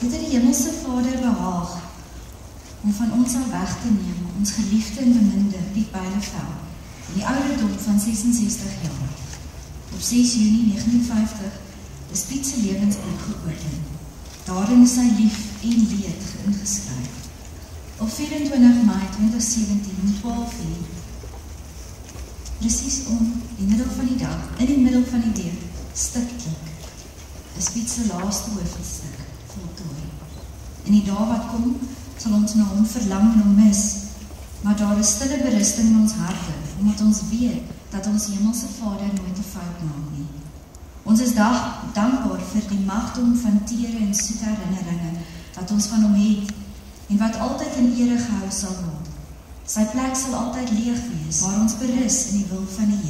Dit het die hemelse Vader behaag om van ons al weg te neem, ons geliefde en beminde Piet Bijleveld, in die ouderdom van 66 jaar. Op 6 Junie 1950 is Piet se lewensboek geopen. Daarin is sy lief en leed ingeskryf. Op 24 Mei 2017 om 12 uur, presies om die middel van die dag, in die middel van die deur, stiklik, is Piet se laaste hoofstuk voltooi. In die dae wat kom, sal ons na hom verlang en hom mis, maar daar is stille berusting in ons harte, omdat ons weet dat ons hemelse Vader nooit 'n fout maak nie. Ons is dankbaar vir die magdom van tere en soete herinneringe wat ons van hom het en wat altyd in ere gehou sal word. Sy plek sal altyd leeg wees, waar ons berus in die wil van die